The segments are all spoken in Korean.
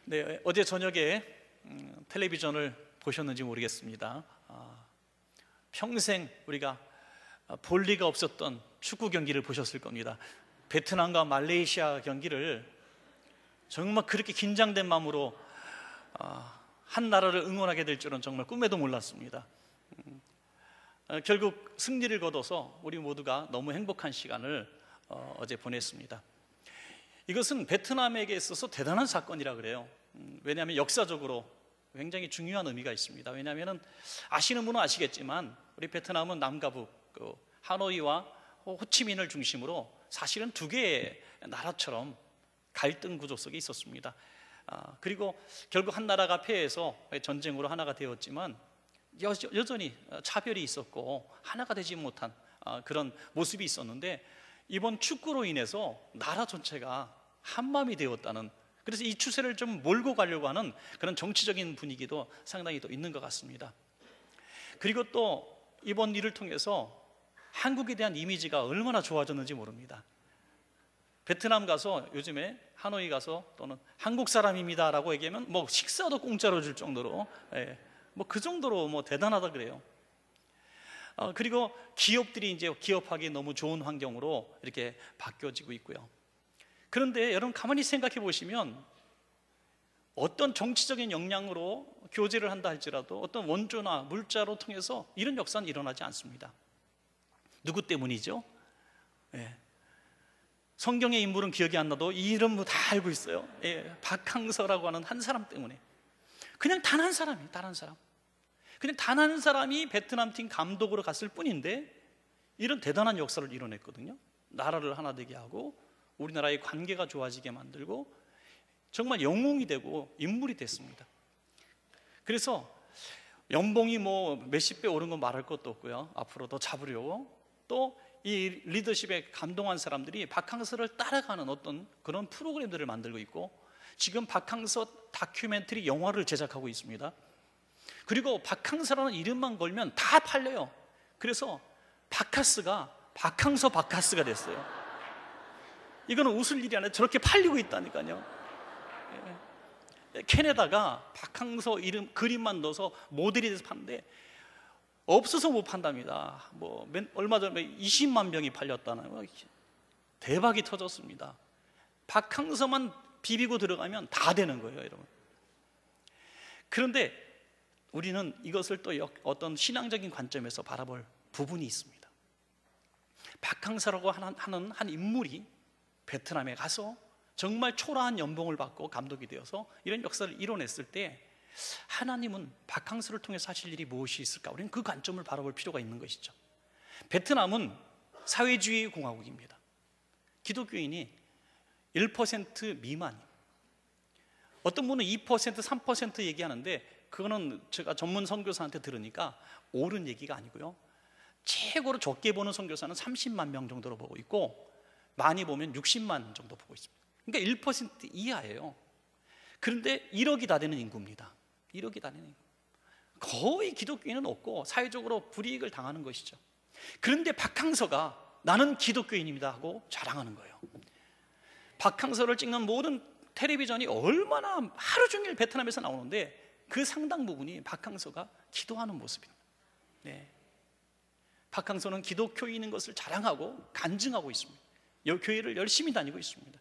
네, 어제 저녁에 텔레비전을 보셨는지 모르겠습니다. 평생 우리가 볼 리가 없었던 축구 경기를 보셨을 겁니다. 베트남과 말레이시아 경기를 정말 그렇게 긴장된 마음으로 한 나라를 응원하게 될 줄은 정말 꿈에도 몰랐습니다. 결국 승리를 거둬서 우리 모두가 너무 행복한 시간을 어제 보냈습니다. 이것은 베트남에게 있어서 대단한 사건이라 그래요. 왜냐하면 역사적으로 굉장히 중요한 의미가 있습니다. 왜냐하면 아시는 분은 아시겠지만 우리 베트남은 남과 북, 하노이와 호치민을 중심으로 사실은 두 개의 나라처럼 갈등 구조 속에 있었습니다. 그리고 결국 한 나라가 패해서 전쟁으로 하나가 되었지만 여전히 차별이 있었고 하나가 되지 못한 그런 모습이 있었는데, 이번 축구로 인해서 나라 전체가 한마음이 되었다는, 그래서 이 추세를 좀 몰고 가려고 하는 그런 정치적인 분위기도 상당히 또 있는 것 같습니다. 그리고 또 이번 일을 통해서 한국에 대한 이미지가 얼마나 좋아졌는지 모릅니다. 베트남 가서 요즘에 하노이 가서 또는 한국 사람입니다 라고 얘기하면 뭐 식사도 공짜로 줄 정도로, 뭐 그 정도로 뭐 대단하다 그래요. 그리고 기업들이 이제 기업하기 너무 좋은 환경으로 이렇게 바뀌어지고 있고요. 그런데 여러분 가만히 생각해 보시면 어떤 정치적인 역량으로 교제를 한다 할지라도 어떤 원조나 물자로 통해서 이런 역사는 일어나지 않습니다. 누구 때문이죠? 성경의 인물은 기억이 안 나도 이 이름 다 알고 있어요. 박항서라고 하는 한 사람 때문에. 그냥 단 한 사람이에요. 단 한 사람. 그냥 단 한 사람이 베트남 팀 감독으로 갔을 뿐인데 이런 대단한 역사를 이뤄냈거든요. 나라를 하나 되게 하고 우리나라의 관계가 좋아지게 만들고 정말 영웅이 되고 인물이 됐습니다. 그래서 연봉이 뭐 몇십 배 오른 건 말할 것도 없고요. 앞으로 더 잡으려고 또 이 리더십에 감동한 사람들이 박항서를 따라가는 어떤 그런 프로그램들을 만들고 있고, 지금 박항서 다큐멘터리 영화를 제작하고 있습니다. 그리고 박항서라는 이름만 걸면 다 팔려요. 그래서 바카스가 박항서 바카스가 됐어요. 이거는 웃을 일이 아니라 저렇게 팔리고 있다니까요. 캐나다가 박항서 이름 그림만 넣어서 모델이 돼서 파는데 없어서 못 판답니다. 뭐 얼마 전에 20만 병이 팔렸다는 거, 대박이 터졌습니다. 박항서만 비비고 들어가면 다 되는 거예요, 여러분. 그런데 우리는 이것을 또 어떤 신앙적인 관점에서 바라볼 부분이 있습니다. 박항서라고 하는 한 인물이 베트남에 가서 정말 초라한 연봉을 받고 감독이 되어서 이런 역사를 이뤄냈을 때 하나님은 박항서를 통해서 하실 일이 무엇이 있을까? 우리는 그 관점을 바라볼 필요가 있는 것이죠. 베트남은 사회주의 공화국입니다. 기독교인이 1% 미만. 어떤 분은 2%, 3% 얘기하는데 그거는 제가 전문 선교사한테 들으니까 옳은 얘기가 아니고요. 최고로 적게 보는 선교사는 30만 명 정도로 보고 있고 많이 보면 60만 정도 보고 있습니다. 그러니까 1% 이하예요. 그런데 1억이 다 되는 인구입니다. 1억이 다 되는 인구. 거의 기독교인은 없고 사회적으로 불이익을 당하는 것이죠. 그런데 박항서가 나는 기독교인입니다 하고 자랑하는 거예요. 박항서를 찍는 모든 텔레비전이 얼마나 하루 종일 베트남에서 나오는데 그 상당 부분이 박항서가 기도하는 모습입니다. 박항서는 기독교인인 것을 자랑하고 간증하고 있습니다. 교회를 열심히 다니고 있습니다.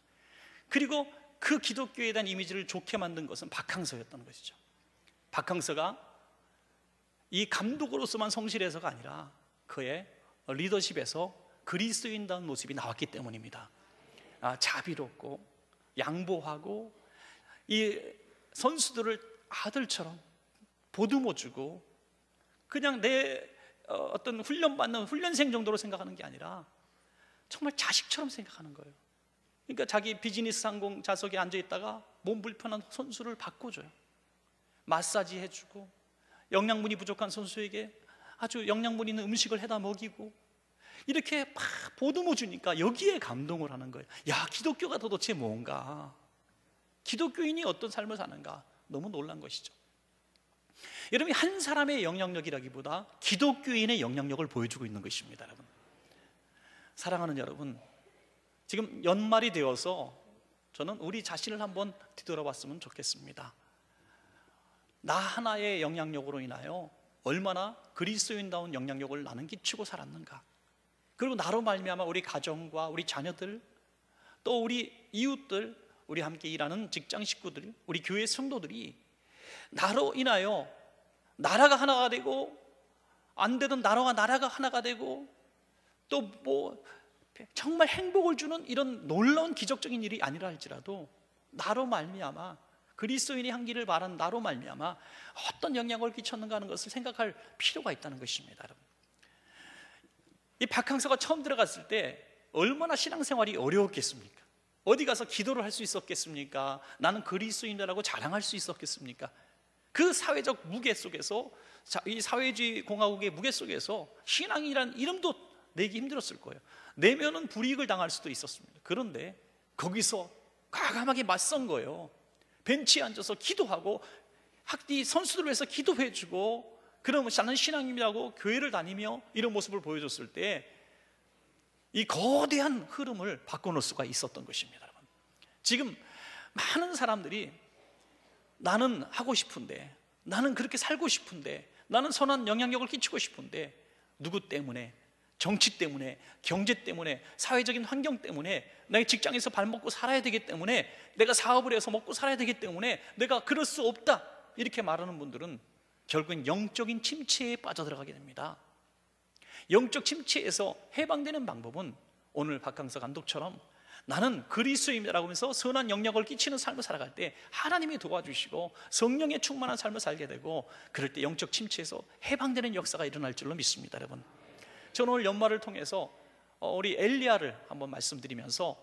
그리고 그 기독교에 대한 이미지를 좋게 만든 것은 박항서였던 것이죠. 박항서가 이 감독으로서만 성실해서가 아니라 그의 리더십에서 그리스도인다운 모습이 나왔기 때문입니다. 자비롭고 양보하고 이 선수들을 아들처럼 보듬어주고 그냥 내 어떤 훈련받는 훈련생 정도로 생각하는 게 아니라 정말 자식처럼 생각하는 거예요. 그러니까 자기 비즈니스 항공 좌석에 앉아있다가 몸 불편한 선수를 바꿔줘요. 마사지 해주고 영양분이 부족한 선수에게 아주 영양분 있는 음식을 해다 먹이고 이렇게 막 보듬어 주니까 여기에 감동을 하는 거예요. 야, 기독교가 도대체 뭔가, 기독교인이 어떤 삶을 사는가, 너무 놀란 것이죠. 여러분, 한 사람의 영향력이라기보다 기독교인의 영향력을 보여주고 있는 것입니다. 여러분, 사랑하는 여러분, 지금 연말이 되어서 저는 우리 자신을 한번 뒤돌아봤으면 좋겠습니다. 나 하나의 영향력으로 인하여 얼마나 그리스도인다운 영향력을 나는 끼치고 살았는가. 그리고 나로 말미암아 우리 가정과 우리 자녀들, 또 우리 이웃들, 우리 함께 일하는 직장 식구들, 우리 교회 성도들이 나로 인하여 나라가 하나가 되고, 안 되던 나라가 하나가 되고, 또 뭐 정말 행복을 주는 이런 놀라운 기적적인 일이 아니라 할지라도 나로 말미암아, 그리스도인의 향기를 바란 나로 말미암아 어떤 영향을 끼쳤는가 하는 것을 생각할 필요가 있다는 것입니다. 여러분, 이 박항서가 처음 들어갔을 때 얼마나 신앙생활이 어려웠겠습니까? 어디 가서 기도를 할 수 있었겠습니까? 나는 그리스도인이라고 자랑할 수 있었겠습니까? 그 사회적 무게 속에서, 이 사회주의 공화국의 무게 속에서 신앙이란 이름도 내기 힘들었을 거예요. 내면은 불이익을 당할 수도 있었습니다. 그런데 거기서 과감하게 맞선 거예요. 벤치에 앉아서 기도하고, 학디 선수들을 위해서 기도해주고, 그러면 나는 신앙인이라고 교회를 다니며 이런 모습을 보여줬을 때 이 거대한 흐름을 바꿔놓을 수가 있었던 것입니다. 여러분, 지금 많은 사람들이 나는 하고 싶은데, 나는 그렇게 살고 싶은데, 나는 선한 영향력을 끼치고 싶은데, 누구 때문에, 정치 때문에, 경제 때문에, 사회적인 환경 때문에, 내 직장에서 발 먹고 살아야 되기 때문에, 내가 사업을 해서 먹고 살아야 되기 때문에 내가 그럴 수 없다, 이렇게 말하는 분들은 결국엔 영적인 침체에 빠져들어가게 됩니다. 영적 침체에서 해방되는 방법은 오늘 박항서 감독처럼 나는 그리스도인이라고 하면서 선한 영향을 끼치는 삶을 살아갈 때 하나님이 도와주시고 성령에 충만한 삶을 살게 되고, 그럴 때 영적 침체에서 해방되는 역사가 일어날 줄로 믿습니다. 여러분, 저는 오늘 연말을 통해서 우리 엘리야를 한번 말씀드리면서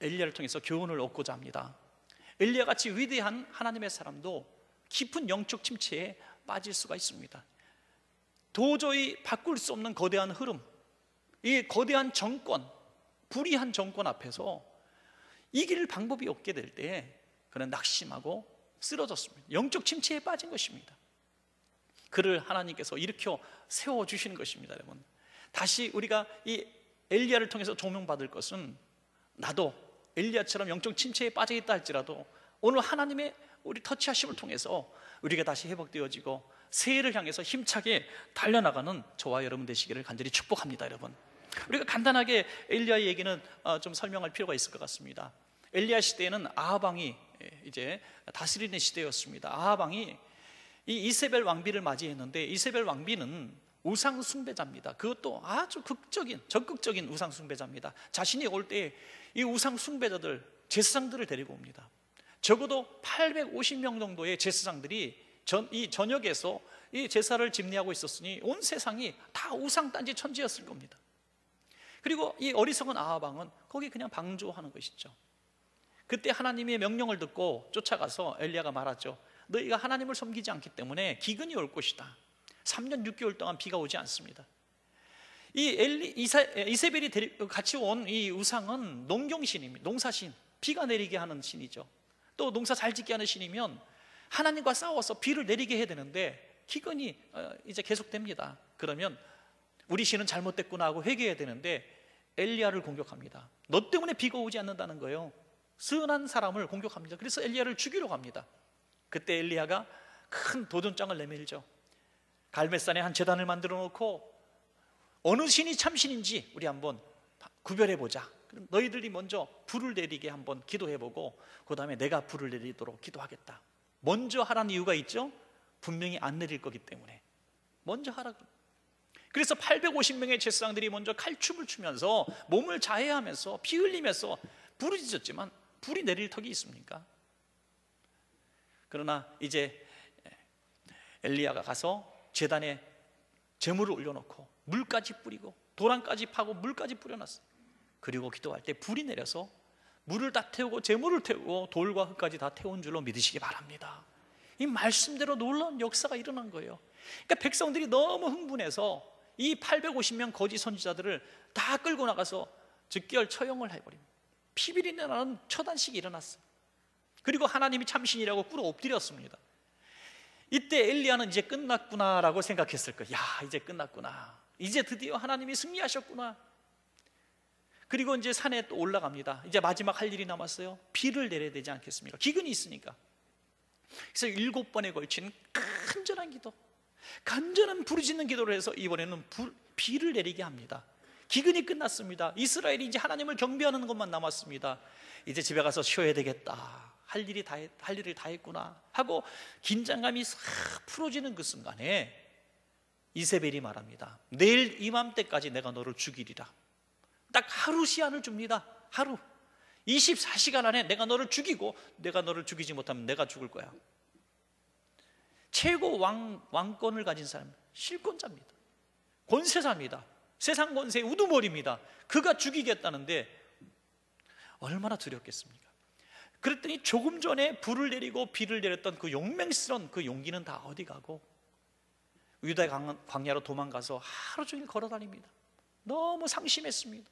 엘리야를 통해서 교훈을 얻고자 합니다. 엘리야 같이 위대한 하나님의 사람도 깊은 영적 침체에 빠질 수가 있습니다. 도저히 바꿀 수 없는 거대한 흐름, 이 거대한 정권, 불의한 정권 앞에서 이길 방법이 없게 될 때 그는 낙심하고 쓰러졌습니다. 영적 침체에 빠진 것입니다. 그를 하나님께서 일으켜 세워주시는 것입니다. 여러분, 다시 우리가 이 엘리야를 통해서 조명받을 것은, 나도 엘리야처럼 영적 침체에 빠져 있다 할지라도 오늘 하나님의 우리 터치하심을 통해서 우리가 다시 회복되어지고 새해를 향해서 힘차게 달려나가는 저와 여러분 되시기를 간절히 축복합니다. 여러분, 우리가 간단하게 엘리야의 얘기는 좀 설명할 필요가 있을 것 같습니다. 엘리야 시대에는 아합 왕이 이제 다스리는 시대였습니다. 아합 왕이 이 이세벨 왕비를 맞이했는데, 이세벨 왕비는 우상 숭배자입니다. 그것도 아주 적극적인 우상 숭배자입니다. 자신이 올 때 이 우상 숭배자들, 제사장들을 데리고 옵니다. 적어도 850명 정도의 제사장들이 이 전역에서 이 제사를 집례하고 있었으니 온 세상이 다 우상단지 천지였을 겁니다. 그리고 이 어리석은 아합 왕은 거기 그냥 방조하는 것이죠. 그때 하나님의 명령을 듣고 쫓아가서 엘리야가 말하죠. 너희가 하나님을 섬기지 않기 때문에 기근이 올 것이다. 3년 6개월 동안 비가 오지 않습니다. 이 이세벨이 같이 온 이 우상은 농경신입니다. 농사신, 비가 내리게 하는 신이죠. 또 농사 잘 짓게 하는 신이면 하나님과 싸워서 비를 내리게 해야 되는데 기근이 이제 계속됩니다. 그러면 우리 신은 잘못됐구나 하고 회개해야 되는데 엘리야를 공격합니다. 너 때문에 비가 오지 않는다는 거예요. 선한 사람을 공격합니다. 그래서 엘리야를 죽이러 갑니다. 그때 엘리야가 큰 도전장을 내밀죠. 갈멜산에 한 제단을 만들어 놓고 어느 신이 참신인지 우리 한번 구별해보자. 그럼 너희들이 먼저 불을 내리게 한번 기도해보고 그 다음에 내가 불을 내리도록 기도하겠다. 먼저 하라는 이유가 있죠. 분명히 안 내릴 거기 때문에 먼저 하라고. 그래서 850명의 제사장들이 먼저 칼춤을 추면서 몸을 자해하면서 피 흘리면서 부르짖었지만 불이 내릴 턱이 있습니까? 그러나 이제 엘리야가 가서 제단에 제물을 올려놓고 물까지 뿌리고 도랑까지 파고 물까지 뿌려놨어요. 그리고 기도할 때 불이 내려서 물을 다 태우고 제물을 태우고 돌과 흙까지 다 태운 줄로 믿으시기 바랍니다. 이 말씀대로 놀라운 역사가 일어난 거예요. 그러니까 백성들이 너무 흥분해서 이 850명 거짓 선지자들을 다 끌고 나가서 즉결 처형을 해버립니다. 피비린내 나는 처단식이 일어났어요. 그리고 하나님이 참신이라고 꿇어 엎드렸습니다. 이때 엘리야는 이제 끝났구나라고 생각했을 거예요. 야, 이제 끝났구나. 이제 드디어 하나님이 승리하셨구나. 그리고 이제 산에 또 올라갑니다. 이제 마지막 할 일이 남았어요. 비를 내려야 되지 않겠습니까? 기근이 있으니까. 그래서 7번에 걸친 간절한 기도, 간절한 부르짖는 기도를 해서 이번에는 비를 내리게 합니다. 기근이 끝났습니다. 이스라엘이 이제 하나님을 경배하는 것만 남았습니다. 이제 집에 가서 쉬어야 되겠다, 할 일을 다 했구나 하고 긴장감이 싹 풀어지는 그 순간에 이세벨이 말합니다. 내일 이맘때까지 내가 너를 죽이리라. 딱 하루 시한을 줍니다. 하루, 24시간 안에 내가 너를 죽이고, 내가 너를 죽이지 못하면 내가 죽을 거야. 최고 왕권을 가진 사람, 실권자입니다. 권세자입니다. 세상 권세의 우두머리입니다. 그가 죽이겠다는데 얼마나 두렵겠습니까? 그랬더니 조금 전에 불을 내리고 비를 내렸던 그 용맹스러운 그 용기는 다 어디 가고 유다의 광야로 도망가서 하루 종일 걸어다닙니다. 너무 상심했습니다.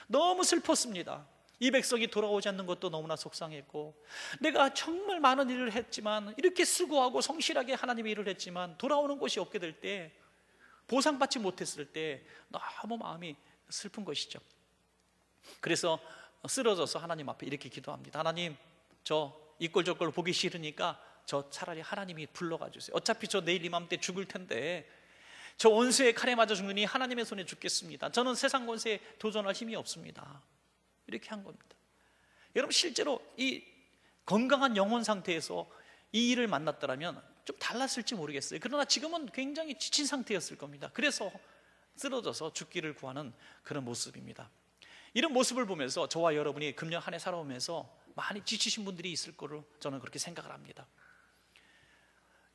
너무 슬펐습니다. 이 백성이 돌아오지 않는 것도 너무나 속상했고, 내가 정말 많은 일을 했지만, 이렇게 수고하고 성실하게 하나님의 일을 했지만 돌아오는 곳이 없게 될 때, 보상받지 못했을 때 너무 마음이 슬픈 것이죠. 그래서 쓰러져서 하나님 앞에 이렇게 기도합니다. 하나님, 저 이 꼴 저 꼴 보기 싫으니까 저 차라리 하나님이 불러가 주세요. 어차피 저 내일 이맘때 죽을 텐데 저 원수의 칼에 맞아 죽느니 하나님의 손에 죽겠습니다. 저는 세상 권세에 도전할 힘이 없습니다. 이렇게 한 겁니다. 여러분, 실제로 이 건강한 영혼 상태에서 이 일을 만났더라면 좀 달랐을지 모르겠어요. 그러나 지금은 굉장히 지친 상태였을 겁니다. 그래서 쓰러져서 죽기를 구하는 그런 모습입니다. 이런 모습을 보면서 저와 여러분이 금년 한 해 살아오면서 많이 지치신 분들이 있을 거로 저는 그렇게 생각을 합니다.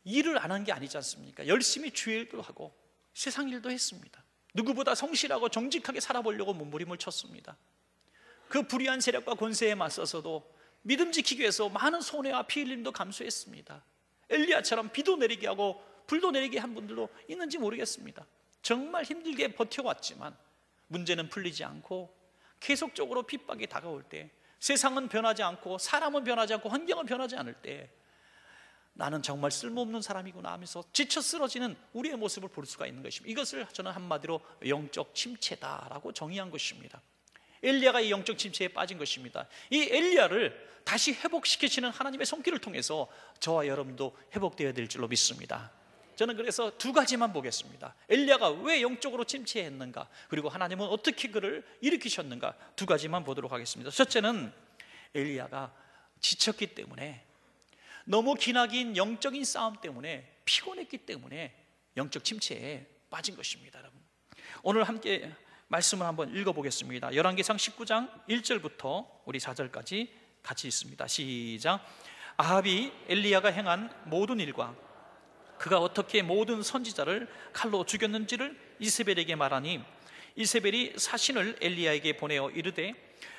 일을 안 한 게 아니지 않습니까? 열심히 주의 일도 하고 세상 일도 했습니다. 누구보다 성실하고 정직하게 살아보려고 몸부림을 쳤습니다. 그 불의한 세력과 권세에 맞서서도 믿음 지키기 위해서 많은 손해와 피 흘림도 감수했습니다. 엘리야처럼 비도 내리게 하고 불도 내리게 한 분들도 있는지 모르겠습니다. 정말 힘들게 버텨왔지만 문제는 풀리지 않고 계속적으로 핍박이 다가올 때, 세상은 변하지 않고 사람은 변하지 않고 환경은 변하지 않을 때 나는 정말 쓸모없는 사람이구나 하면서 지쳐 쓰러지는 우리의 모습을 볼 수가 있는 것입니다. 이것을 저는 한마디로 영적 침체다라고 정의한 것입니다. 엘리야가 이 영적 침체에 빠진 것입니다. 이 엘리야를 다시 회복시키시는 하나님의 손길을 통해서 저와 여러분도 회복되어야 될 줄로 믿습니다. 저는 그래서 두 가지만 보겠습니다. 엘리야가 왜 영적으로 침체했는가, 그리고 하나님은 어떻게 그를 일으키셨는가, 두 가지만 보도록 하겠습니다. 첫째는 엘리야가 지쳤기 때문에, 너무 기나긴 영적인 싸움 때문에 피곤했기 때문에 영적 침체에 빠진 것입니다. 여러분, 오늘 함께 말씀을 한번 읽어보겠습니다. 열왕기상 19장 1절부터 우리 4절까지 같이 있습니다. 시작. 아합이 엘리야가 행한 모든 일과 그가 어떻게 모든 선지자를 칼로 죽였는지를 이세벨에게 말하니, 이세벨이 사신을 엘리야에게 보내어 이르되,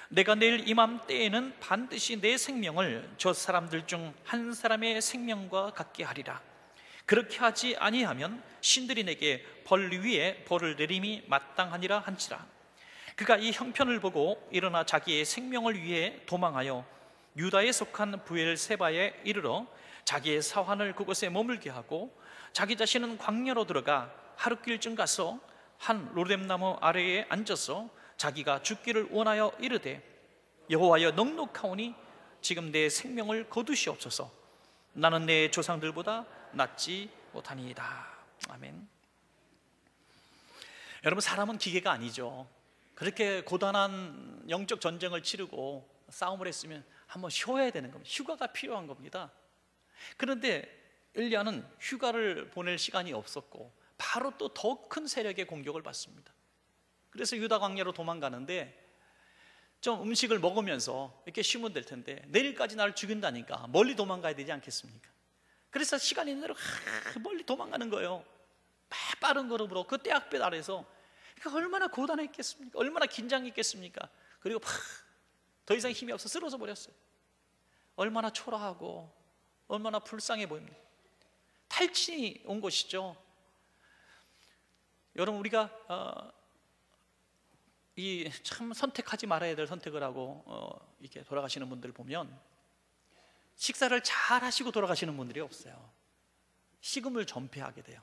내가 내일 이맘때에는 반드시 내 생명을 저 사람들 중 한 사람의 생명과 같게 하리라. 그렇게 하지 아니하면 신들이 내게 벌 위에 벌을 내림이 마땅하니라 한지라. 그가 이 형편을 보고 일어나 자기의 생명을 위해 도망하여 유다에 속한 브엘세바에 이르러 자기의 사환을 그곳에 머물게 하고, 자기 자신은 광야로 들어가 하룻길쯤 가서 한 로뎀나무 아래에 앉아서 자기가 죽기를 원하여 이르되, 여호와여, 넉넉하오니 지금 내 생명을 거두시옵소서. 나는 내 조상들보다 낫지 못하니이다. 아멘. 여러분, 사람은 기계가 아니죠. 그렇게 고단한 영적 전쟁을 치르고 싸움을 했으면 한번 쉬어야 되는 겁니다. 휴가가 필요한 겁니다. 그런데 엘리야는 휴가를 보낼 시간이 없었고 바로 또 더 큰 세력의 공격을 받습니다. 그래서 유다 광야로 도망가는데, 좀 음식을 먹으면서 이렇게 쉬면 될 텐데 내일까지 나를 죽인다니까 멀리 도망가야 되지 않겠습니까? 그래서 시간이 있는 대로 멀리 도망가는 거예요. 빠른 걸음으로 그 떼약볕 아래서. 그러니까 얼마나 고단했겠습니까? 얼마나 긴장했겠습니까? 그리고 더 이상 힘이 없어 쓰러져 버렸어요. 얼마나 초라하고 얼마나 불쌍해 보입니다. 탈진이 온 것이죠. 여러분, 우리가 이 참 선택하지 말아야 될 선택을 하고 이렇게 돌아가시는 분들 보면 식사를 잘 하시고 돌아가시는 분들이 없어요. 식음을 전폐하게 돼요.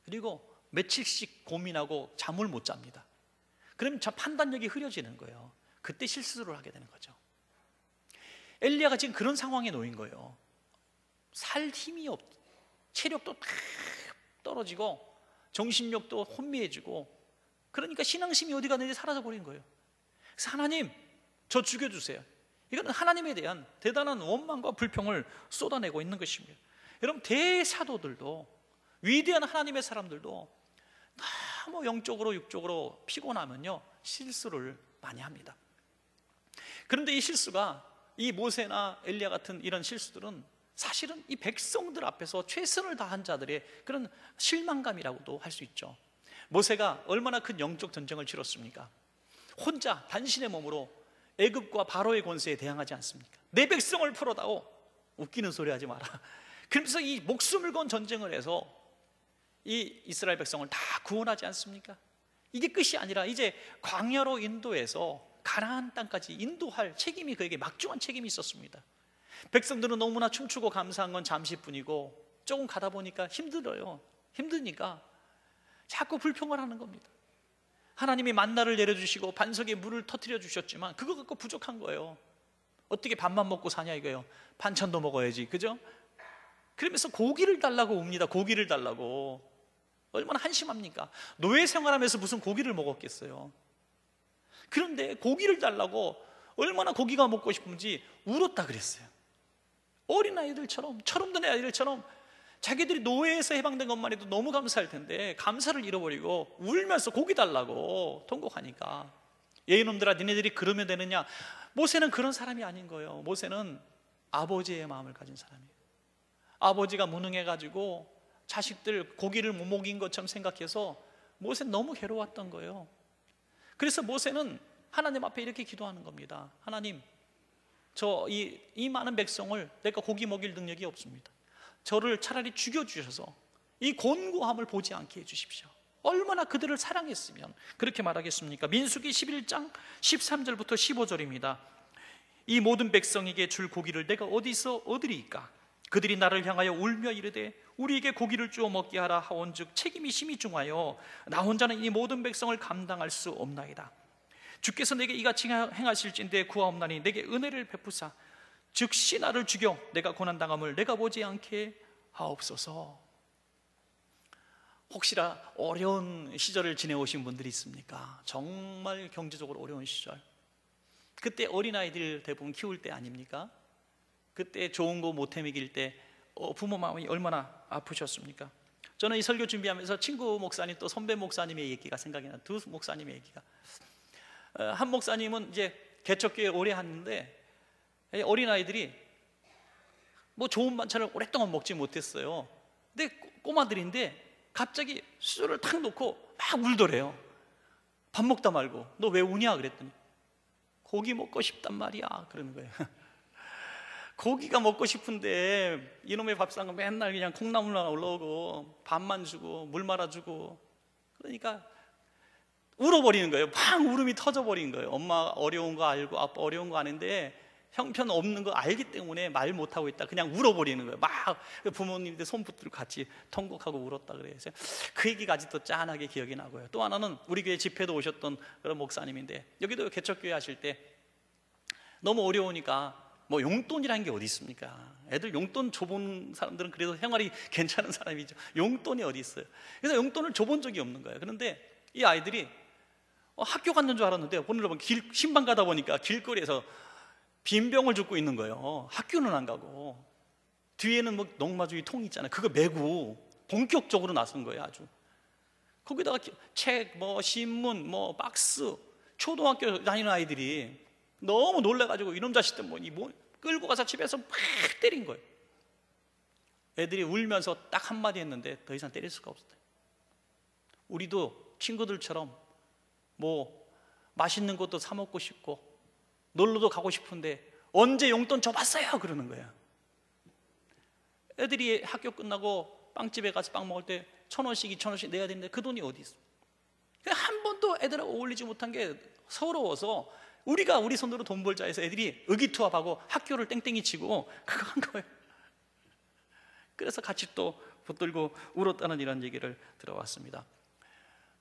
그리고 며칠씩 고민하고 잠을 못 잡니다. 그럼 저 판단력이 흐려지는 거예요. 그때 실수를 하게 되는 거죠. 엘리야가 지금 그런 상황에 놓인 거예요. 살 힘이 없, 체력도 다 떨어지고 정신력도 혼미해지고, 그러니까 신앙심이 어디 갔는지 사라져버린 거예요. 그래서 하나님, 저 죽여주세요. 이거는 하나님에 대한 대단한 원망과 불평을 쏟아내고 있는 것입니다. 여러분, 대사도들도, 위대한 하나님의 사람들도 너무 영적으로 육적으로 피곤하면요 실수를 많이 합니다. 그런데 이 실수가, 이 모세나 엘리야 같은 이런 실수들은 사실은 이 백성들 앞에서 최선을 다한 자들의 그런 실망감이라고도 할 수 있죠. 모세가 얼마나 큰 영적 전쟁을 치렀습니까? 혼자 단신의 몸으로 애굽과 바로의 권세에 대항하지 않습니까? 내 백성을 풀어다오. 웃기는 소리 하지 마라. 그러면서 이 목숨을 건 전쟁을 해서 이 이스라엘 백성을 다 구원하지 않습니까? 이게 끝이 아니라 이제 광야로 인도해서 가나안 땅까지 인도할 책임이, 그에게 막중한 책임이 있었습니다. 백성들은 너무나 춤추고 감사한 건 잠시뿐이고, 조금 가다 보니까 힘들어요. 힘드니까 자꾸 불평을 하는 겁니다. 하나님이 만나를 내려주시고 반석에 물을 터뜨려 주셨지만 그거 갖고 부족한 거예요. 어떻게 밥만 먹고 사냐 이거예요. 반찬도 먹어야지, 그죠? 그러면서 고기를 달라고 옵니다. 고기를 달라고. 얼마나 한심합니까? 노예 생활하면서 무슨 고기를 먹었겠어요. 그런데 고기를 달라고 얼마나 고기가 먹고 싶은지 울었다 그랬어요. 어린아이들처럼, 철없는 아이들처럼 자기들이 노예에서 해방된 것만 해도 너무 감사할 텐데 감사를 잃어버리고 울면서 고기 달라고 통곡하니까, 예이놈들아 니네들이 그러면 되느냐? 모세는 그런 사람이 아닌 거예요. 모세는 아버지의 마음을 가진 사람이에요. 아버지가 무능해가지고 자식들 고기를 못 먹인 것처럼 생각해서 모세는 너무 괴로웠던 거예요. 그래서 모세는 하나님 앞에 이렇게 기도하는 겁니다. 하나님, 저 이 많은 백성을 내가 고기 먹일 능력이 없습니다. 저를 차라리 죽여주셔서 이 곤고함을 보지 않게 해주십시오. 얼마나 그들을 사랑했으면 그렇게 말하겠습니까? 민수기 11장 13절부터 15절입니다. 이 모든 백성에게 줄 고기를 내가 어디서 얻으리이까? 그들이 나를 향하여 울며 이르되 우리에게 고기를 주어 먹게 하라 하온즉 책임이 심히 중하여 나 혼자는 이 모든 백성을 감당할 수 없나이다. 주께서 내게 이같이 행하실진대 구하옵나니 내게 은혜를 베푸사 즉시 나를 죽여 내가 고난당함을 내가 보지 않게 하옵소서. 혹시나 어려운 시절을 지내오신 분들이 있습니까? 정말 경제적으로 어려운 시절, 그때 어린아이들 대부분 키울 때 아닙니까? 그때 좋은 거 못 해먹일 때 부모 마음이 얼마나 아프셨습니까? 저는 이 설교 준비하면서 친구 목사님 또 선배 목사님의 얘기가 생각이 나요. 두 목사님의 얘기가. 한 목사님은 이제 개척교회 오래 하는데 어린아이들이 뭐 좋은 반찬을 오랫동안 먹지 못했어요. 근데 꼬마들인데 갑자기 수저를 탁 놓고 막 울더래요. 밥 먹다 말고. 너 왜 우냐 그랬더니 고기 먹고 싶단 말이야 그러는 거예요. 고기가 먹고 싶은데 이놈의 밥상은 맨날 그냥 콩나물만 올라오고 밥만 주고 물 말아주고, 그러니까 울어버리는 거예요. 막 울음이 터져버린 거예요. 엄마 어려운 거 알고 아빠 어려운 거 아는데 형편 없는 거 알기 때문에 말 못하고 있다. 그냥 울어버리는 거예요. 막 부모님들 손 붙들고 같이 통곡하고 울었다 그래요. 그 얘기가 아직도 짠하게 기억이 나고요. 또 하나는 우리 교회 집회도 오셨던 그런 목사님인데, 여기도 개척교회 하실 때 너무 어려우니까 뭐 용돈이라는 게 어디 있습니까? 애들 용돈 줘본 사람들은 그래도 생활이 괜찮은 사람이죠. 용돈이 어디 있어요? 그래서 용돈을 줘본 적이 없는 거예요. 그런데 이 아이들이 학교 갔는 줄 알았는데 오늘 신방 가다 보니까 길거리에서 빈병을 줍고 있는 거예요. 학교는 안 가고 뒤에는 뭐 농마주의 통 있잖아요. 그거 메고 본격적으로 나선 거예요. 아주 거기다가 책, 뭐 신문, 뭐 박스, 초등학교 다니는 아이들이 너무 놀래가지고 이놈 자식들 뭐 끌고 가서 집에서 막 때린 거예요. 애들이 울면서 딱 한마디 했는데 더 이상 때릴 수가 없었어요. 우리도 친구들처럼 뭐 맛있는 것도 사 먹고 싶고 놀러도 가고 싶은데 언제 용돈 줘봤어요? 그러는 거예요. 애들이 학교 끝나고 빵집에 가서 빵 먹을 때 1,000원씩 2,000원씩 내야 되는데 그 돈이 어디 있어? 한 번도 애들하고 어울리지 못한 게 서러워서 우리가 우리 손으로 돈 벌자 해서 애들이 의기투합하고 학교를 땡땡이 치고 그거 한 거예요. 그래서 같이 또 붙들고 울었다는 이런 얘기를 들어왔습니다.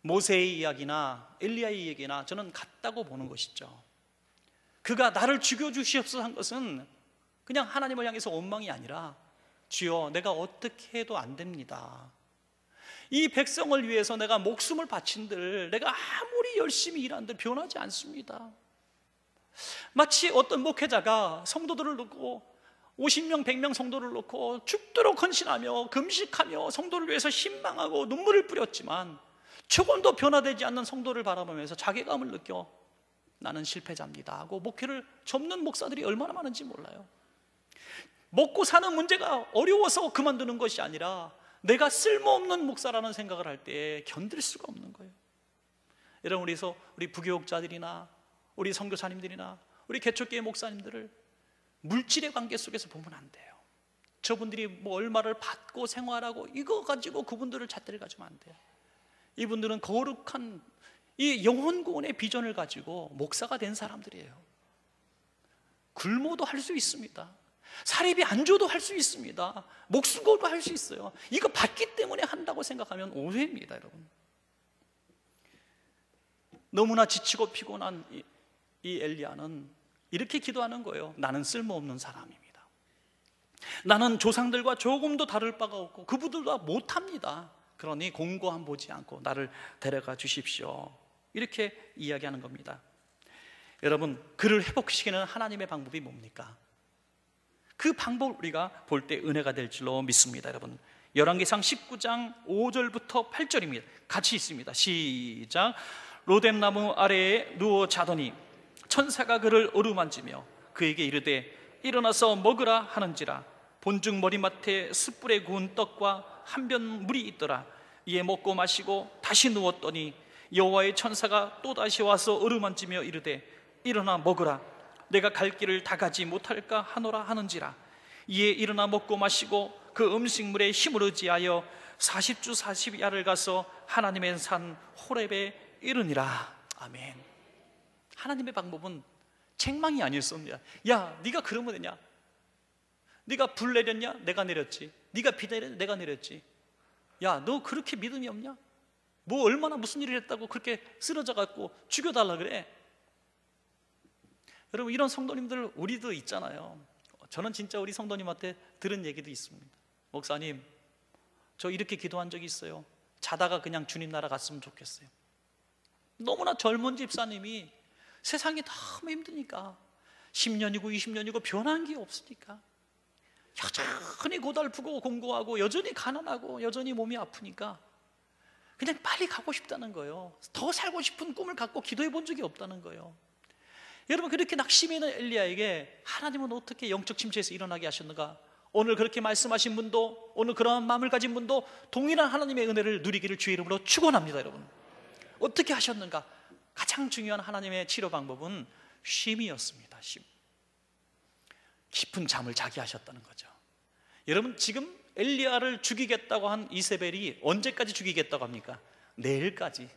모세의 이야기나 엘리야의 이야기나 저는 같다고 보는 것이죠. 그가 나를 죽여주시옵소서 한 것은 그냥 하나님을 향해서 원망이 아니라 주여 내가 어떻게 해도 안 됩니다. 이 백성을 위해서 내가 목숨을 바친들, 내가 아무리 열심히 일한들 변하지 않습니다. 마치 어떤 목회자가 성도들을 놓고 50명, 100명 성도를 놓고 죽도록 헌신하며 금식하며 성도를 위해서 신망하고 눈물을 뿌렸지만 조금도 변화되지 않는 성도를 바라보면서 자괴감을 느껴 나는 실패자입니다 하고 목회를 접는 목사들이 얼마나 많은지 몰라요. 먹고 사는 문제가 어려워서 그만두는 것이 아니라 내가 쓸모없는 목사라는 생각을 할 때 견딜 수가 없는 거예요. 여러분, 우리 부교육자들이나 우리 선교사님들이나 우리 개척교회 목사님들을 물질의 관계 속에서 보면 안 돼요. 저분들이 뭐 얼마를 받고 생활하고 이거 가지고 그분들을 잣대를 가지면 안 돼요. 이분들은 거룩한 이 영혼 구원의 비전을 가지고 목사가 된 사람들이에요. 굶어도 할 수 있습니다. 사립이 안 줘도 할 수 있습니다. 목숨 걸고 할 수 있어요. 이거 받기 때문에 한다고 생각하면 오해입니다, 여러분. 너무나 지치고 피곤한 이 엘리야는 이렇게 기도하는 거예요. 나는 쓸모없는 사람입니다. 나는 조상들과 조금도 다를 바가 없고 그분들과 못합니다. 그러니 공고함 보지 않고 나를 데려가 주십시오. 이렇게 이야기하는 겁니다. 여러분, 그를 회복시키는 하나님의 방법이 뭡니까? 그 방법을 우리가 볼 때 은혜가 될 줄로 믿습니다. 여러분, 열왕기상 19장 5절부터 8절입니다. 같이 있습니다. 시작. 로뎀나무 아래에 누워 자더니 천사가 그를 어루만지며 그에게 이르되 일어나서 먹으라 하는지라. 본죽 머리맡에 숯불에 구운 떡과 한 변 물이 있더라. 이에 먹고 마시고 다시 누웠더니 여호와의 천사가 또다시 와서 어루만지며 이르되 일어나 먹으라. 내가 갈 길을 다 가지 못할까 하노라 하는지라. 이에 일어나 먹고 마시고 그 음식물에 힘을 의지하여 40주 40야를 가서 하나님의 산 호렙에 이르니라. 아멘. 하나님의 방법은 책망이 아니었습니다. 야, 네가 그러면 되냐? 네가 불 내렸냐? 내가 내렸지. 네가 비 내렸냐? 내가 내렸지. 야, 너 그렇게 믿음이 없냐? 뭐 얼마나 무슨 일을 했다고 그렇게 쓰러져 갖고 죽여달라 그래? 여러분, 이런 성도님들 우리도 있잖아요. 저는 진짜 우리 성도님한테 들은 얘기도 있습니다. 목사님, 저 이렇게 기도한 적이 있어요. 자다가 그냥 주님 나라 갔으면 좋겠어요. 너무나 젊은 집사님이 세상이 너무 힘드니까 10년이고 20년이고 변한 게 없으니까 여전히 고달프고 공고하고 여전히 가난하고 여전히 몸이 아프니까 그냥 빨리 가고 싶다는 거예요. 더 살고 싶은 꿈을 갖고 기도해 본 적이 없다는 거예요. 여러분, 그렇게 낙심해 있는 엘리야에게 하나님은 어떻게 영적 침체에서 일어나게 하셨는가? 오늘 그렇게 말씀하신 분도, 오늘 그러한 마음을 가진 분도 동일한 하나님의 은혜를 누리기를 주의 이름으로 축원합니다. 여러분, 어떻게 하셨는가? 가장 중요한 하나님의 치료 방법은 쉼이었습니다. 쉼. 깊은 잠을 자게 하셨다는 거죠. 여러분, 지금 엘리야를 죽이겠다고 한 이세벨이 언제까지 죽이겠다고 합니까? 내일까지.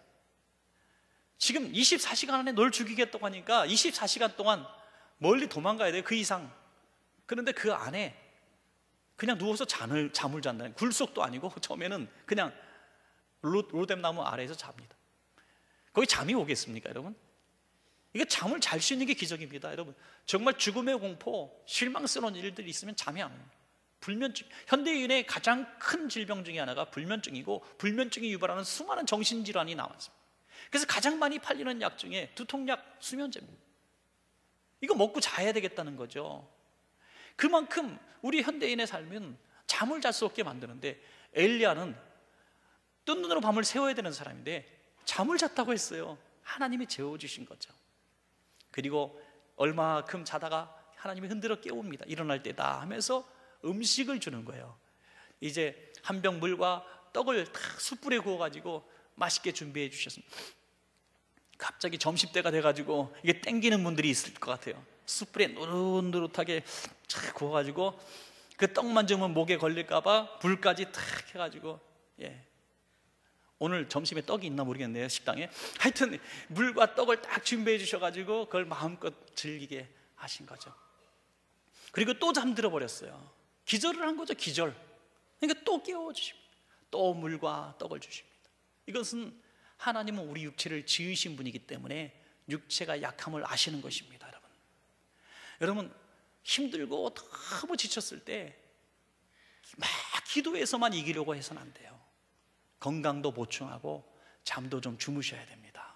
지금 24시간 안에 널 죽이겠다고 하니까 24시간 동안 멀리 도망가야 돼요. 그 이상. 그런데 그 안에 그냥 누워서 잠을 잔다는, 굴속도 아니고 처음에는 그냥 로뎀나무 아래에서 잡니다. 거기 잠이 오겠습니까, 여러분? 이게 잠을 잘 수 있는 게 기적입니다. 여러분, 정말 죽음의 공포, 실망스러운 일들이 있으면 잠이 안 와요. 불면증, 현대인의 가장 큰 질병 중에 하나가 불면증이고, 불면증이 유발하는 수많은 정신질환이 나왔습니다. 그래서 가장 많이 팔리는 약 중에 두통약, 수면제입니다. 이거 먹고 자야 되겠다는 거죠. 그만큼 우리 현대인의 삶은 잠을 잘 수 없게 만드는데, 엘리야는 뜬 눈으로 밤을 새워야 되는 사람인데 잠을 잤다고 했어요. 하나님이 재워주신 거죠. 그리고 얼마큼 자다가 하나님이 흔들어 깨웁니다. 일어날 때다 하면서 음식을 주는 거예요. 이제 한 병 물과 떡을 딱 숯불에 구워가지고 맛있게 준비해 주셨습니다. 갑자기 점심때가 돼가지고 이게 땡기는 분들이 있을 것 같아요. 숯불에 노릇노릇하게 쫙 구워가지고 그 떡만 주면 목에 걸릴까봐 불까지 탁 해가지고, 오늘 점심에 떡이 있나 모르겠네요, 식당에. 하여튼 물과 떡을 딱 준비해 주셔가지고 그걸 마음껏 즐기게 하신 거죠. 그리고 또 잠들어 버렸어요. 기절을 한 거죠, 기절. 그러니까 또 깨워주십니다. 또 물과 떡을 주십니다. 이것은 하나님은 우리 육체를 지으신 분이기 때문에 육체가 약함을 아시는 것입니다. 여러분 힘들고 너무 지쳤을 때 막 기도해서만 이기려고 해서는 안 돼요. 건강도 보충하고 잠도 좀 주무셔야 됩니다.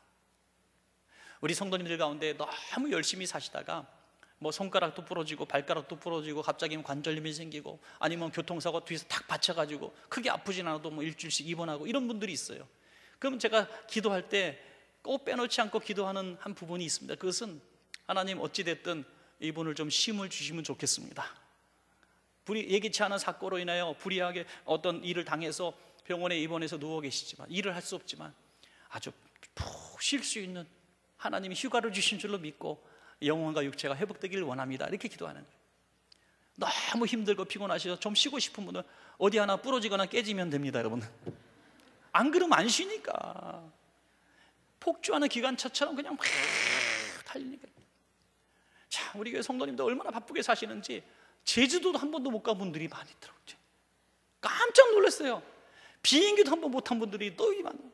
우리 성도님들 가운데 너무 열심히 사시다가 뭐 손가락도 부러지고 발가락도 부러지고 갑자기 관절염이 생기고 아니면 교통사고 뒤에서 탁 받쳐가지고 크게 아프진 않아도 뭐 일주일씩 입원하고 이런 분들이 있어요. 그럼 제가 기도할 때 꼭 빼놓지 않고 기도하는 한 부분이 있습니다. 그것은 하나님 어찌됐든 이분을 좀 쉼을 주시면 좋겠습니다. 예기치 않은 사고로 인하여 불의하게 어떤 일을 당해서 병원에 입원해서 누워 계시지만 일을 할 수 없지만 아주 푹 쉴 수 있는 하나님이 휴가를 주신 줄로 믿고 영혼과 육체가 회복되기를 원합니다. 이렇게 기도하는 거예요. 너무 힘들고 피곤하셔서 좀 쉬고 싶은 분은 어디 하나 부러지거나 깨지면 됩니다, 여러분. 안 그러면 안 쉬니까. 폭주하는 기관차처럼 그냥 막 달리니까. 자, 우리 교회 성도님들 얼마나 바쁘게 사시는지 제주도도 한 번도 못 간 분들이 많이 있더라고요. 깜짝 놀랐어요. 비행기도 한 번 못 탄 분들이 또 많아요.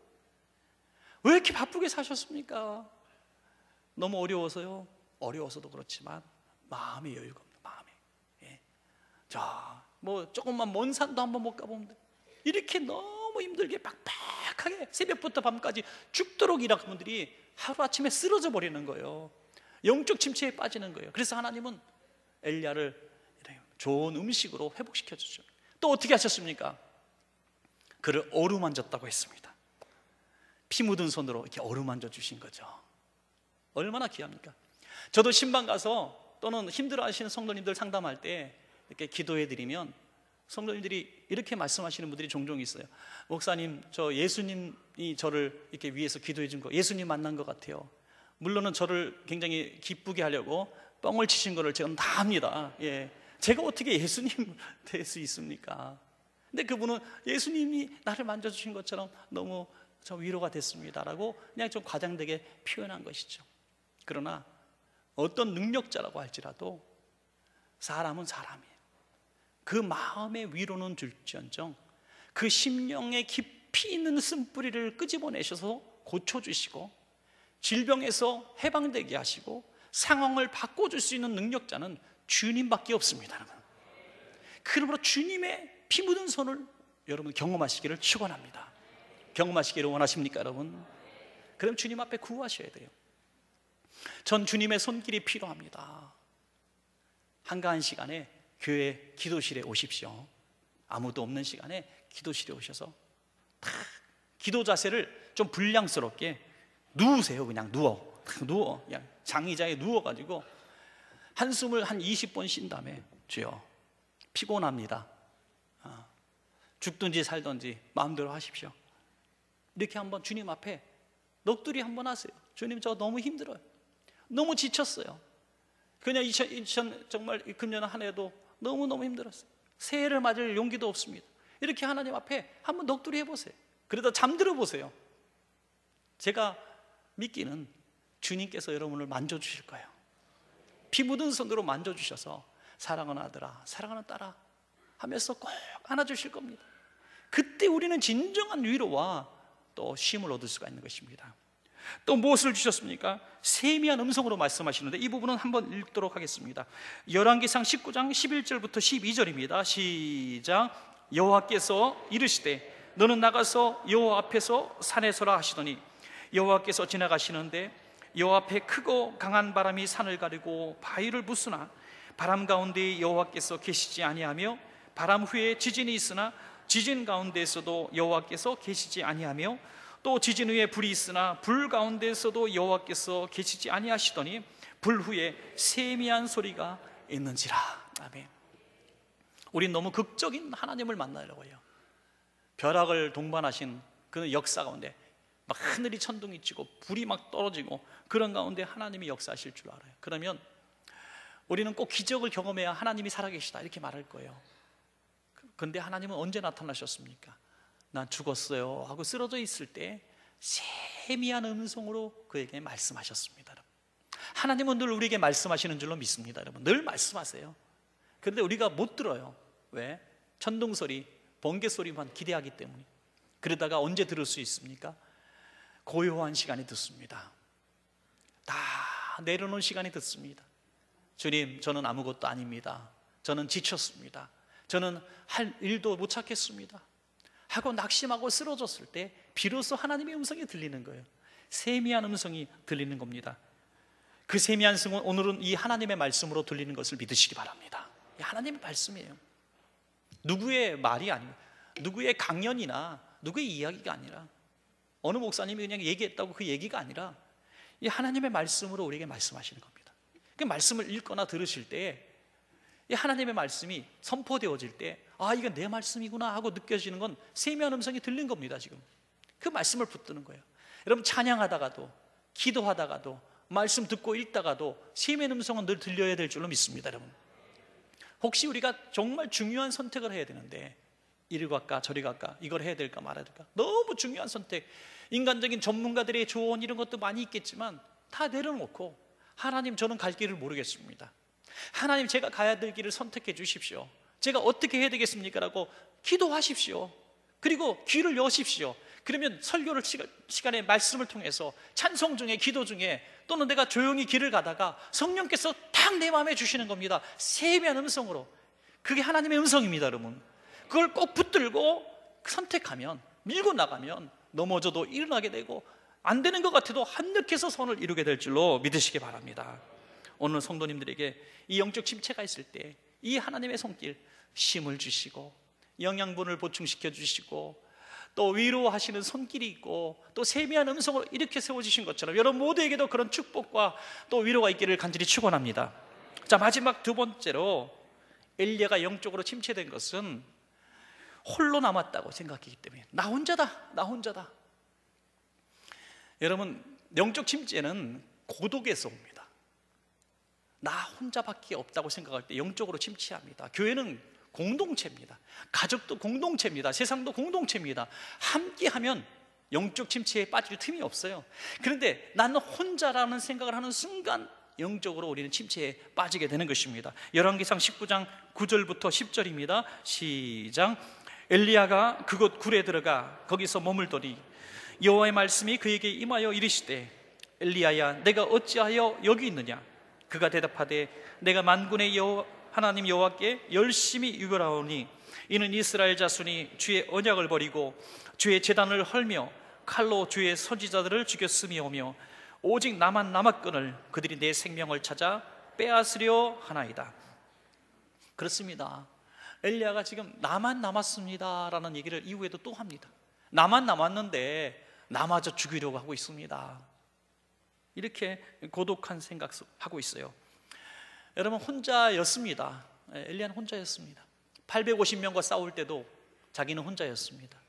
왜 이렇게 바쁘게 사셨습니까? 너무 어려워서요. 어려워서도 그렇지만 마음의 여유가 없는 마음에. 예. 자, 뭐 조금만 먼 산도 한번 못 가보면 돼. 이렇게 너무 힘들게 빡빡하게 새벽부터 밤까지 죽도록 일하는 분들이 하루아침에 쓰러져 버리는 거예요. 영적 침체에 빠지는 거예요. 그래서 하나님은 엘리야를 좋은 음식으로 회복시켜 주죠. 또 어떻게 하셨습니까? 그를 어루만졌다고 했습니다. 피 묻은 손으로 이렇게 어루만져 주신 거죠. 얼마나 귀합니까? 저도 신방 가서 또는 힘들어하시는 성도님들 상담할 때 이렇게 기도해 드리면 성도님들이 이렇게 말씀하시는 분들이 종종 있어요. 목사님, 저 예수님이 저를 이렇게 위해서 기도해 준 거, 예수님 만난 것 같아요. 물론은 저를 굉장히 기쁘게 하려고 뻥을 치신 거를 제가 다 압니다. 예. 제가 어떻게 예수님 될 수 있습니까? 근데 그분은 예수님이 나를 만져주신 것처럼 너무 저 위로가 됐습니다라고 그냥 좀 과장되게 표현한 것이죠. 그러나 어떤 능력자라고 할지라도 사람은 사람이에요. 그 마음의 위로는 줄지언정 그 심령에 깊이 있는 쓴뿌리를 끄집어내셔서 고쳐주시고 질병에서 해방되게 하시고 상황을 바꿔줄 수 있는 능력자는 주님밖에 없습니다, 여러분. 그러므로 주님의 피 묻은 손을 여러분 경험하시기를 축원합니다. 경험하시기를 원하십니까, 여러분? 그럼 주님 앞에 구하셔야 돼요. 전 주님의 손길이 필요합니다. 한가한 시간에 교회 기도실에 오십시오. 아무도 없는 시간에 기도실에 오셔서 탁 기도 자세를 좀 불량스럽게 누우세요. 그냥 누워 그냥 장의자에 누워가지고 한숨을 한 20번 쉰 다음에 주여 피곤합니다. 죽든지 살든지 마음대로 하십시오. 이렇게 한번 주님 앞에 넋두리 한번 하세요. 주님, 저 너무 힘들어요. 너무 지쳤어요. 그냥 정말 금년 한 해도 너무너무 힘들었어요. 새해를 맞을 용기도 없습니다. 이렇게 하나님 앞에 한번 넋두리 해보세요. 그러다 잠들어 보세요. 제가 믿기는 주님께서 여러분을 만져주실 거예요. 피 묻은 손으로 만져주셔서 사랑하는 아들아, 사랑하는 딸아 하면서 꼭 안아주실 겁니다. 그때 우리는 진정한 위로와 또 쉼을 얻을 수가 있는 것입니다. 또 무엇을 주셨습니까? 세미한 음성으로 말씀하시는데 이 부분은 한번 읽도록 하겠습니다. 열왕기상 19장 11절부터 12절입니다. 시작. 여호와께서 이르시되 너는 나가서 여호와 앞에서 산에 서라 하시더니 여호와께서 지나가시는데 여호와 앞에 크고 강한 바람이 산을 가르고 바위를 부수나 바람 가운데 여호와께서 계시지 아니하며 바람 후에 지진이 있으나 지진 가운데에서도 여호와께서 계시지 아니하며 또 지진 후에 불이 있으나 불 가운데에서도 여호와께서 계시지 아니하시더니 불 후에 세미한 소리가 있는지라. 아멘. 우린 너무 극적인 하나님을 만나려고 해요. 벼락을 동반하신 그 역사 가운데 막 하늘이 천둥이 치고 불이 막 떨어지고 그런 가운데 하나님이 역사하실 줄 알아요. 그러면 우리는 꼭 기적을 경험해야 하나님이 살아계시다 이렇게 말할 거예요. 그런데 하나님은 언제 나타나셨습니까? 난 죽었어요 하고 쓰러져 있을 때 세미한 음성으로 그에게 말씀하셨습니다. 여러분. 하나님은 늘 우리에게 말씀하시는 줄로 믿습니다. 여러분. 늘 말씀하세요. 그런데 우리가 못 들어요. 왜? 천둥소리, 번개소리만 기대하기 때문에. 그러다가 언제 들을 수 있습니까? 고요한 시간이 듣습니다. 다 내려놓은 시간이 듣습니다. 주님, 저는 아무것도 아닙니다. 저는 지쳤습니다. 저는 할 일도 못 찾겠습니다 하고 낙심하고 쓰러졌을 때 비로소 하나님의 음성이 들리는 거예요. 세미한 음성이 들리는 겁니다. 그 세미한 음성은 오늘은 이 하나님의 말씀으로 들리는 것을 믿으시기 바랍니다. 하나님의 말씀이에요. 누구의 말이 아니고, 누구의 강연이나 누구의 이야기가 아니라, 어느 목사님이 그냥 얘기했다고 그 얘기가 아니라 이 하나님의 말씀으로 우리에게 말씀하시는 겁니다. 그 말씀을 읽거나 들으실 때 이 하나님의 말씀이 선포되어질 때, 아, 이건 내 말씀이구나 하고 느껴지는 건 세미한 음성이 들린 겁니다. 지금 그 말씀을 붙드는 거예요. 여러분, 찬양하다가도, 기도하다가도, 말씀 듣고 읽다가도 세미한 음성은 늘 들려야 될 줄로 믿습니다. 여러분, 혹시 우리가 정말 중요한 선택을 해야 되는데, 이리 갈까 저리 갈까, 이걸 해야 될까 말아야 될까, 너무 중요한 선택, 인간적인 전문가들의 조언 이런 것도 많이 있겠지만 다 내려놓고, 하나님, 저는 갈 길을 모르겠습니다. 하나님, 제가 가야 될 길을 선택해 주십시오. 제가 어떻게 해야 되겠습니까? 라고 기도하십시오. 그리고 귀를 여십시오. 그러면 설교를 시간에 말씀을 통해서, 찬송 중에, 기도 중에, 또는 내가 조용히 길을 가다가 성령께서 탁 내 마음에 주시는 겁니다. 세미한 음성으로. 그게 하나님의 음성입니다. 여러분, 그걸 꼭 붙들고 선택하면, 밀고 나가면 넘어져도 일어나게 되고, 안 되는 것 같아도 한력해서 선을 이루게 될 줄로 믿으시기 바랍니다. 오늘 성도님들에게 이 영적 침체가 있을 때 이 하나님의 손길, 힘을 주시고 영양분을 보충시켜 주시고 또 위로하시는 손길이 있고 또 세미한 음성으로 이렇게 세워주신 것처럼 여러분 모두에게도 그런 축복과 또 위로가 있기를 간절히 축원합니다. 자, 마지막 두 번째로, 엘리야가 영적으로 침체된 것은 홀로 남았다고 생각했기 때문에, 나 혼자다. 여러분, 영적 침체는 고독에서 옵니다. 나 혼자밖에 없다고 생각할 때 영적으로 침체합니다. 교회는 공동체입니다. 가족도 공동체입니다. 세상도 공동체입니다. 함께하면 영적 침체에 빠질 틈이 없어요. 그런데 나는 혼자라는 생각을 하는 순간 영적으로 우리는 침체에 빠지게 되는 것입니다. 열왕기상 19장 9절부터 10절입니다. 시작. 엘리야가 그곳 굴에 들어가 거기서 머물더니 여호와의 말씀이 그에게 임하여 이르시되, 엘리야야, 내가 어찌하여 여기 있느냐? 그가 대답하되, 내가 만군의 하나님 여호와께 열심히 유별하오니 이는 이스라엘 자손이 주의 언약을 버리고 주의 제단을 헐며 칼로 주의 선지자들을 죽였음이오며 오직 나만 남았거늘 그들이 내 생명을 찾아 빼앗으려 하나이다. 그렇습니다. 엘리야가 지금 나만 남았습니다 라는 얘기를 이후에도 또 합니다. 나만 남았는데 나마저 죽이려고 하고 있습니다. 이렇게 고독한 생각하고 있어요. 여러분, 혼자였습니다. 엘리야는 혼자였습니다. 850명과 싸울 때도 자기는 혼자였습니다.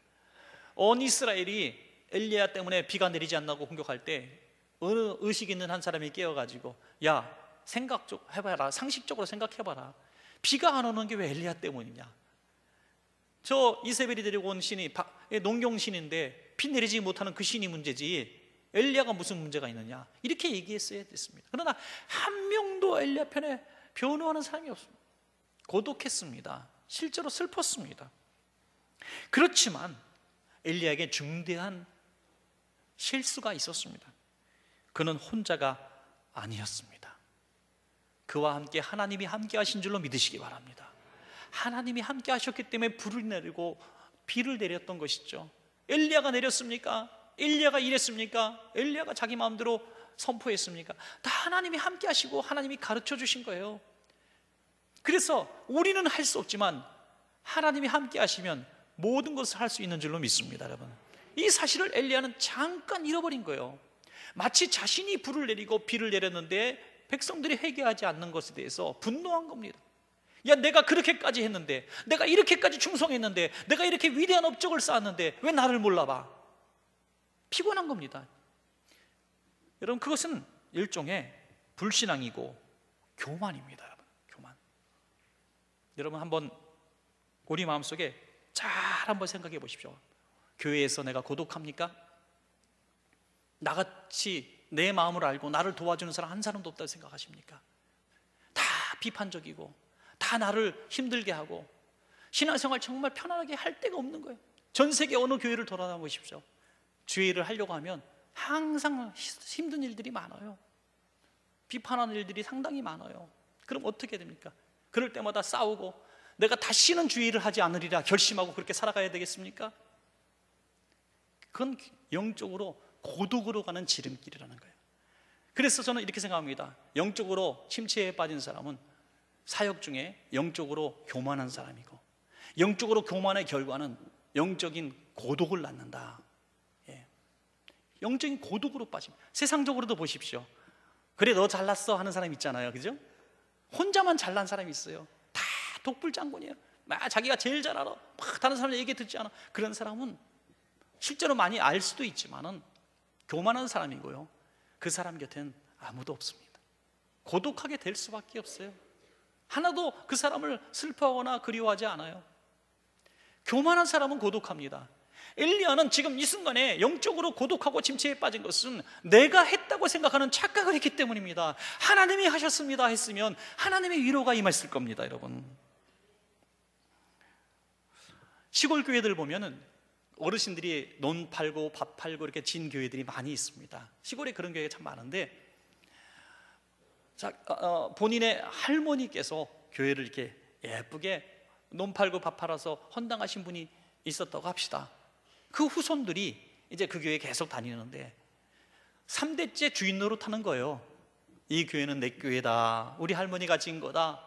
온 이스라엘이 엘리야 때문에 비가 내리지 않는다고 공격할 때 어느 의식 있는 한 사람이 깨어가지고, 야, 생각 좀 해봐라, 상식적으로 생각해봐라. 비가 안 오는 게 왜 엘리야 때문이냐? 저 이세벨이 데리고 온 신이 농경신인데 비 내리지 못하는 그 신이 문제지 엘리야가 무슨 문제가 있느냐, 이렇게 얘기했어야 됐습니다. 그러나 한 명도 엘리야 편에 변호하는 사람이 없습니다. 고독했습니다. 실제로 슬펐습니다. 그렇지만 엘리야에게 중대한 실수가 있었습니다. 그는 혼자가 아니었습니다. 그와 함께 하나님이 함께 하신 줄로 믿으시기 바랍니다. 하나님이 함께 하셨기 때문에 불을 내리고 비를 내렸던 것이죠. 엘리야가 내렸습니까? 엘리야가 이랬습니까? 엘리야가 자기 마음대로 선포했습니까? 다 하나님이 함께 하시고 하나님이 가르쳐 주신 거예요. 그래서 우리는 할 수 없지만 하나님이 함께 하시면 모든 것을 할 수 있는 줄로 믿습니다. 여러분, 이 사실을 엘리야는 잠깐 잃어버린 거예요. 마치 자신이 불을 내리고 비를 내렸는데 백성들이 회개하지 않는 것에 대해서 분노한 겁니다. 야, 내가 그렇게까지 했는데, 내가 이렇게까지 충성했는데, 내가 이렇게 위대한 업적을 쌓았는데 왜 나를 몰라봐? 피곤한 겁니다. 여러분, 그것은 일종의 불신앙이고 교만입니다. 여러분, 교만. 여러분, 한번 우리 마음속에 잘 한번 생각해 보십시오. 교회에서 내가 고독합니까? 나같이 내 마음을 알고 나를 도와주는 사람 한 사람도 없다고 생각하십니까? 다 비판적이고 다 나를 힘들게 하고 신앙생활 정말 편안하게 할 데가 없는 거예요. 전 세계 어느 교회를 돌아다녀 보십시오. 주의 일을 하려고 하면 항상 힘든 일들이 많아요. 비판하는 일들이 상당히 많아요. 그럼 어떻게 됩니까? 그럴 때마다 싸우고 내가 다시는 주의를 하지 않으리라 결심하고 그렇게 살아가야 되겠습니까? 그건 영적으로 고독으로 가는 지름길이라는 거예요. 그래서 저는 이렇게 생각합니다. 영적으로 침체에 빠진 사람은 사역 중에 영적으로 교만한 사람이고, 영적으로 교만의 결과는 영적인 고독을 낳는다. 예. 영적인 고독으로 빠짐. 세상적으로도 보십시오. 그래 너 잘났어 하는 사람 있잖아요, 그죠? 혼자만 잘난 사람이 있어요. 다 독불장군이에요. 막 자기가 제일 잘 알아. 막 다른 사람 얘기 듣지 않아. 그런 사람은 실제로 많이 알 수도 있지만은 교만한 사람이고요, 그 사람 곁엔 아무도 없습니다. 고독하게 될 수밖에 없어요. 하나도 그 사람을 슬퍼하거나 그리워하지 않아요. 교만한 사람은 고독합니다. 엘리야는 지금 이 순간에 영적으로 고독하고 침체에 빠진 것은 내가 했다고 생각하는 착각을 했기 때문입니다. 하나님이 하셨습니다 했으면 하나님의 위로가 임했을 겁니다, 여러분. 시골 교회들 보면은 어르신들이 논 팔고 밥 팔고 이렇게 진 교회들이 많이 있습니다. 시골에 그런 교회가 참 많은데, 본인의 할머니께서 교회를 이렇게 예쁘게 논 팔고 밥 팔아서 헌당하신 분이 있었다고 합시다. 그 후손들이 이제 그 교회에 계속 다니는데 3대째 주인 노릇하는 거예요. 이 교회는 내 교회다, 우리 할머니가 지은 거다,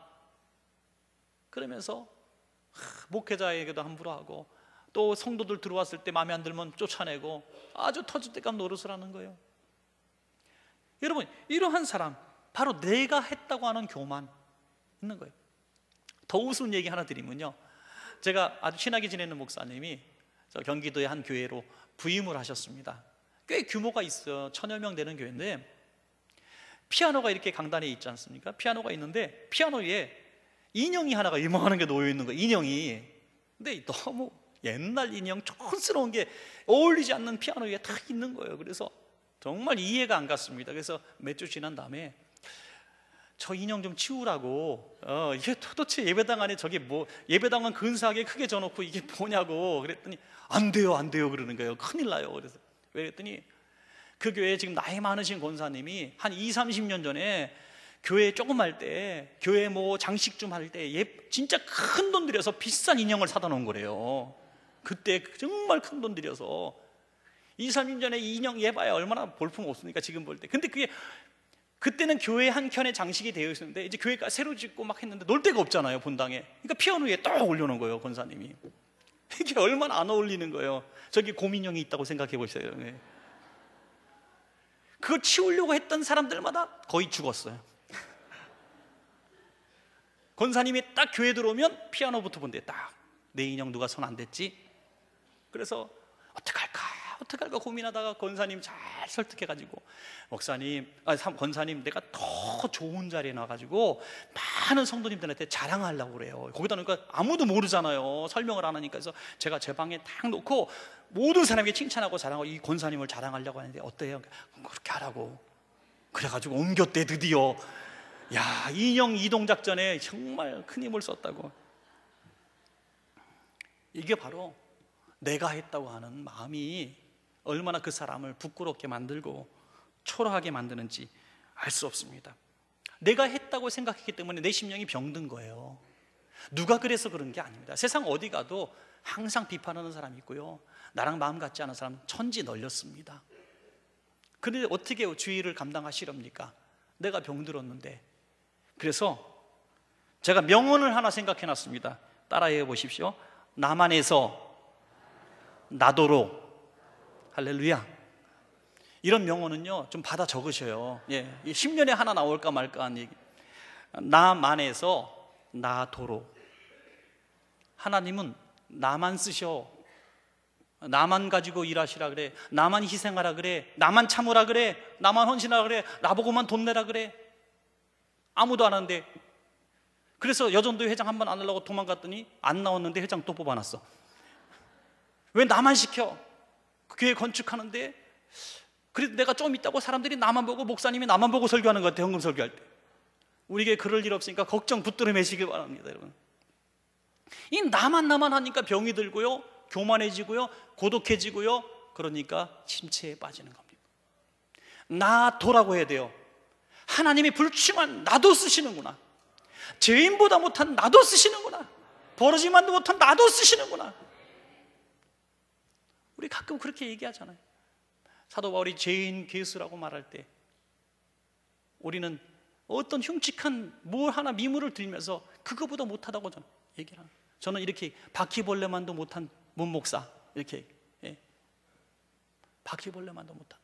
그러면서 목회자에게도 함부로 하고, 또 성도들 들어왔을 때 마음에 안 들면 쫓아내고 아주 터줏대감 노릇을 하는 거예요. 여러분, 이러한 사람, 바로 내가 했다고 하는 교만 있는 거예요. 더 우스운 얘기 하나 드리면요, 제가 아주 친하게 지내는 목사님이 저 경기도의 한 교회로 부임을 하셨습니다. 꽤 규모가 있어요. 1000여 명 되는 교회인데, 피아노가 이렇게 강단에 있지 않습니까? 피아노가 있는데 피아노 위에 인형이 하나가 이만한 게 놓여 있는 거예요, 인형이. 근데 너무 옛날 인형, 촌스러운 게 어울리지 않는 피아노 위에 딱 있는 거예요. 그래서 정말 이해가 안 갔습니다. 그래서 몇 주 지난 다음에 저 인형 좀 치우라고, 이게 도대체 예배당 안에 저게 뭐, 예배당은 근사하게 크게 져놓고 이게 뭐냐고 그랬더니 안 돼요 그러는 거예요. 큰일 나요. 그래서 왜 그랬더니 그 교회에 지금 나이 많으신 권사님이 한 20-30년 전에 교회 조금 할 때, 교회 뭐 장식 좀 할 때 진짜 큰 돈 들여서 비싼 인형을 사다 놓은 거래요. 그때 정말 큰 돈 들여서 20-30년 전에 이 인형 예봐야 얼마나 볼품 없습니까, 지금 볼 때. 근데 그게 그때는 교회 한 켠에 장식이 되어 있었는데 이제 교회가 새로 짓고 막 했는데 놀 데가 없잖아요, 본당에. 그러니까 피아노 위에 딱 올려놓은 거예요, 권사님이. 이게 얼마나 안 어울리는 거예요. 저기 곰인형이 있다고 생각해 보세요. 그걸 치우려고 했던 사람들마다 거의 죽었어요. 권사님이 딱 교회 들어오면 피아노부터 본대. 딱 내 인형 누가 손 안 댔지? 그래서 어떡할까 고민하다가 권사님 잘 설득해가지고, 권사님 내가 더 좋은 자리에 놔가지고 많은 성도님들한테 자랑하려고 그래요. 거기다 놓으니까 아무도 모르잖아요, 설명을 안 하니까. 그래서 제가 제 방에 딱 놓고 모든 사람에게 칭찬하고 자랑하고 이 권사님을 자랑하려고 하는데 어때요? 그렇게 하라고. 그래가지고 옮겼대, 드디어. 야, 인형 이동작전에 정말 큰 힘을 썼다고. 이게 바로 내가 했다고 하는 마음이 얼마나 그 사람을 부끄럽게 만들고 초라하게 만드는지 알 수 없습니다. 내가 했다고 생각했기 때문에 내 심령이 병든 거예요. 누가 그래서 그런 게 아닙니다. 세상 어디 가도 항상 비판하는 사람이 있고요, 나랑 마음 같지 않은 사람 천지 널렸습니다. 그런데 어떻게 주의를 감당하시렵니까? 내가 병들었는데. 그래서 제가 명언을 하나 생각해 놨습니다. 따라해 보십시오. 나만에서 나도록. 할렐루야. 이런 명언은요 좀 받아 적으셔요. 10년에 하나 나올까 말까 하는 얘기. 나만에서 나도록. 하나님은 나만 쓰셔. 나만 가지고 일하시라 그래. 나만 희생하라 그래. 나만 참으라 그래. 나만 헌신하라 그래. 나보고만 돈 내라 그래. 아무도 안 하는데. 그래서 여전도회 회장 한 번 안 하려고 도망갔더니 안 나왔는데 회장 또 뽑아놨어. 왜 나만 시켜? 교회 건축하는데. 그래도 내가 좀 있다고 사람들이 나만 보고, 목사님이 나만 보고 설교하는 것 같아, 헌금 설교할 때. 우리 교회 그럴 일 없으니까 걱정 붙들어 매시길 바랍니다, 여러분. 이 나만 하니까 병이 들고요, 교만해지고요, 고독해지고요, 그러니까 침체에 빠지는 겁니다. 나도라고 해야 돼요. 하나님이 불충한 나도 쓰시는구나. 죄인보다 못한 나도 쓰시는구나. 버러지만도 못한 나도 쓰시는구나. 우리 가끔 그렇게 얘기하잖아요. 사도 바울이 죄인 괴수라고 말할 때 우리는 어떤 흉측한 뭘 하나 미물을 들면서 그거보다 못하다고 저는 얘기를 합니다. 저는 이렇게 바퀴벌레만도 못한 문목사, 이렇게, 예. 바퀴벌레만도 못한.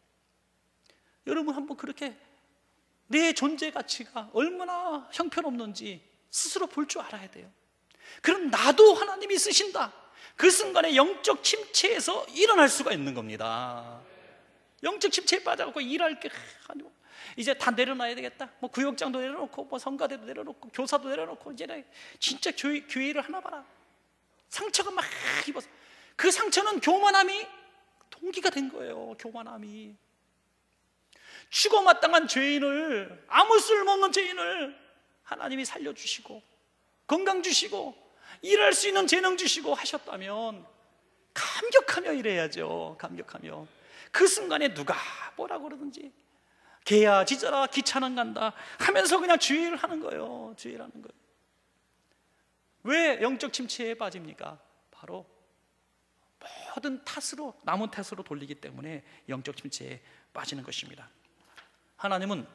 여러분 한번 그렇게 내 존재 가치가 얼마나 형편없는지 스스로 볼 줄 알아야 돼요. 그럼 나도 하나님이 쓰신다. 그 순간에 영적 침체에서 일어날 수가 있는 겁니다. 영적 침체에 빠져갖고 일할 게 아니고 이제 다 내려놔야 되겠다. 뭐 구역장도 내려놓고 뭐 성가대도 내려놓고 교사도 내려놓고 이제 진짜 교회를 하나 봐라. 상처가 막 입어서 그 상처는 교만함이 동기가 된 거예요. 교만함이. 죽어마땅한 죄인을, 아무 쓸모없는 죄인을 하나님이 살려주시고 건강 주시고 일할 수 있는 재능 주시고 하셨다면 감격하며 일해야죠. 감격하며. 그 순간에 누가 뭐라고 그러든지 개야 짖어라 기차는 간다 하면서 그냥 주의를 하는 거예요. 주의를 하는 거예요. 왜 영적 침체에 빠집니까? 바로 모든 탓으로, 남은 탓으로 돌리기 때문에 영적 침체에 빠지는 것입니다. 하나님은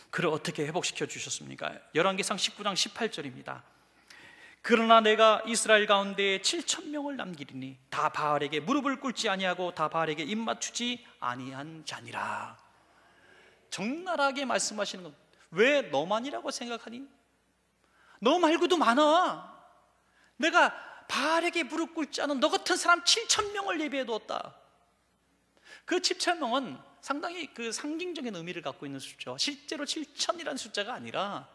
그를 어떻게 회복시켜 주셨습니까? 열왕기상 19장 18절입니다. 그러나 내가 이스라엘 가운데 7,000명을 남기리니 다 바알에게 무릎을 꿇지 아니하고 다 바알에게 입맞추지 아니한 자니라. 적나라하게 말씀하시는 것. 왜 너만이라고 생각하니? 너 말고도 많아. 내가 바알에게 무릎 꿇지 않은 너 같은 사람 7,000명을 예비해 두었다. 그 7,000명은 상당히 그 상징적인 의미를 갖고 있는 숫자. 실제로 7,000이라는 숫자가 아니라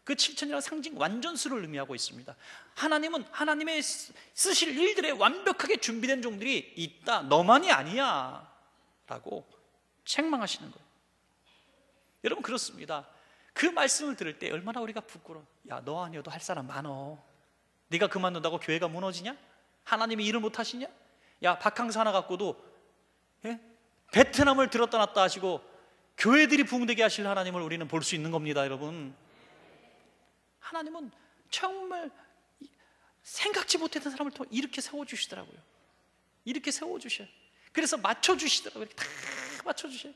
그 7,000이라는 상징 완전수를 의미하고 있습니다. 하나님은 하나님의 쓰실 일들에 완벽하게 준비된 종들이 있다. 너만이 아니야 라고 책망하시는 거예요. 여러분 그렇습니다. 그 말씀을 들을 때 얼마나 우리가 부끄러워. 야, 너 아니어도 할 사람 많어. 네가 그만둔다고 교회가 무너지냐? 하나님이 일을 못하시냐? 야, 바캉스 하나 갖고도, 예? 베트남을 들었다 놨다 하시고 교회들이 붕대게 하실 하나님을 우리는 볼 수 있는 겁니다. 여러분, 하나님은 정말 생각지 못했던 사람을 또 이렇게 세워주시더라고요. 이렇게 세워주셔요. 그래서 맞춰주시더라고요. 이렇게 다 맞춰주셔요.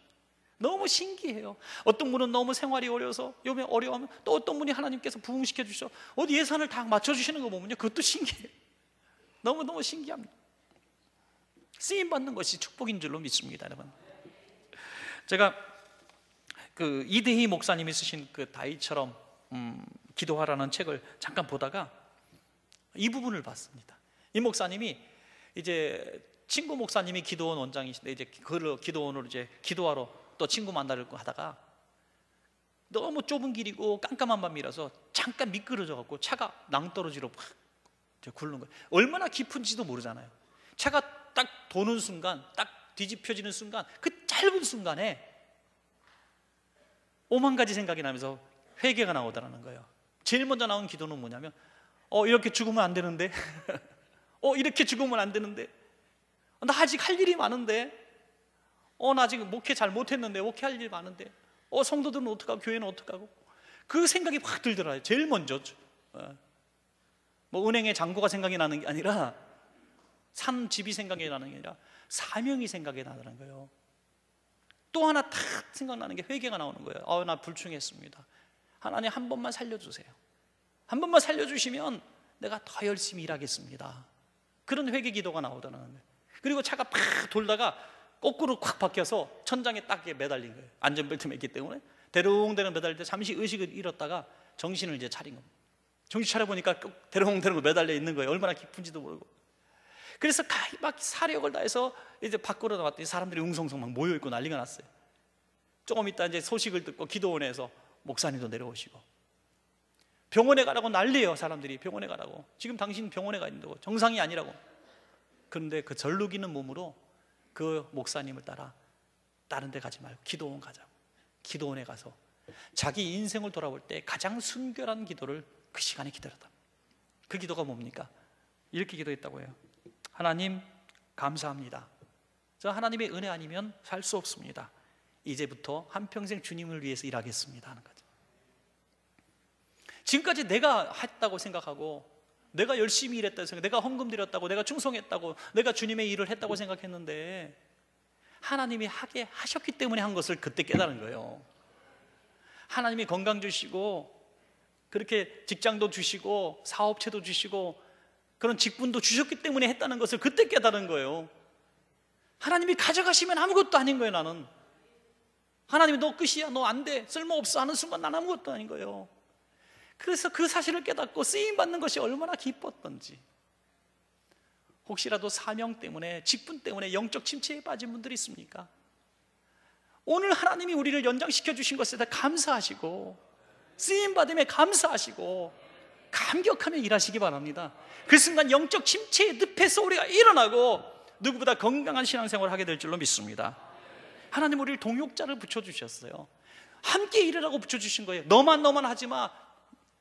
너무 신기해요. 어떤 분은 너무 생활이 어려워서 요즘에 어려워하면 또 어떤 분이 하나님께서 부흥시켜 주셔 어디 예산을 다 맞춰주시는 거 보면요, 그것도 신기해요. 너무너무 신기합니다. 쓰임받는 것이 축복인 줄로 믿습니다. 여러분, 제가 그 이대희 목사님이 쓰신 그 다윗처럼 기도하라는 책을 잠깐 보다가 이 부분을 봤습니다. 이 목사님이 이제 친구 목사님이 기도원 원장이신데 이제 그 기도원으로 이제 기도하러 또 친구 만나려고 하다가 너무 좁은 길이고 깜깜한 밤이라서 잠깐 미끄러져 갖고 차가 낭떠러지로 팍 굴른 거예요. 얼마나 깊은지도 모르잖아요. 차가 딱 도는 순간, 딱 뒤집혀지는 순간, 그 짧은 순간에 오만 가지 생각이 나면서 회개가 나오더라는 거예요. 제일 먼저 나온 기도는 뭐냐면 이렇게 죽으면 안 되는데 이렇게 죽으면 안 되는데 나 아직 할 일이 많은데 나 지금 목회 잘 못했는데 목회할 일 많은데 성도들은 어떡하고 교회는 어떡하고 그 생각이 확 들더라고요. 제일 먼저 뭐 은행의 잔고가 생각이 나는 게 아니라 산 집이 생각이 나는 게 아니라 사명이 생각이 나더라는 거예요. 또 하나 탁 생각나는 게 회개가 나오는 거예요. 나 불충했습니다. 하나님 한 번만 살려주세요. 한 번만 살려주시면 내가 더 열심히 일하겠습니다. 그런 회개 기도가 나오더라는 거예요. 그리고 차가 팍 돌다가 거꾸로 콱 박혀서 천장에 딱 매달린 거예요. 안전벨트 맸기 때문에 대롱대롱 매달릴 때 잠시 의식을 잃었다가 정신을 이제 차린 겁니다. 정신 차려보니까 대롱대롱 매달려 있는 거예요. 얼마나 깊은지도 모르고. 그래서 막 사력을 다해서 이제 밖으로 나왔더니 사람들이 웅성성 막 모여있고 난리가 났어요. 조금 있다 이제 소식을 듣고 기도원에서 목사님도 내려오시고 병원에 가라고 난리예요. 사람들이 병원에 가라고. 지금 당신 병원에 가 있는다고, 정상이 아니라고. 그런데 그 절룩이는 몸으로 그 목사님을 따라 다른 데 가지 말고 기도원 가자고. 기도원에 가서 자기 인생을 돌아볼 때 가장 순결한 기도를 그 시간에 기다렸다. 그 기도가 뭡니까? 이렇게 기도했다고 해요. 하나님 감사합니다. 저 하나님의 은혜 아니면 살 수 없습니다. 이제부터 한평생 주님을 위해서 일하겠습니다 하는 거죠. 지금까지 내가 했다고 생각하고, 내가 열심히 일했다고 생각, 내가 헌금 드렸다고, 내가 충성했다고, 내가 주님의 일을 했다고 생각했는데 하나님이 하게 하셨기 때문에 한 것을 그때 깨달은 거예요. 하나님이 건강 주시고, 그렇게 직장도 주시고, 사업체도 주시고, 그런 직분도 주셨기 때문에 했다는 것을 그때 깨달은 거예요. 하나님이 가져가시면 아무것도 아닌 거예요. 나는 하나님이 너 끝이야, 너 안 돼, 쓸모없어 하는 순간 난 아무것도 아닌 거예요. 그래서 그 사실을 깨닫고 쓰임받는 것이 얼마나 기뻤던지. 혹시라도 사명 때문에, 직분 때문에 영적 침체에 빠진 분들이 있습니까? 오늘 하나님이 우리를 연장시켜 주신 것에 대해 감사하시고, 쓰임받음에 감사하시고 감격하며 일하시기 바랍니다. 그 순간 영적 침체의 늪에서 우리가 일어나고 누구보다 건강한 신앙생활을 하게 될 줄로 믿습니다. 하나님 우리를 동역자를 붙여주셨어요. 함께 일하라고 붙여주신 거예요. 너만 하지 마,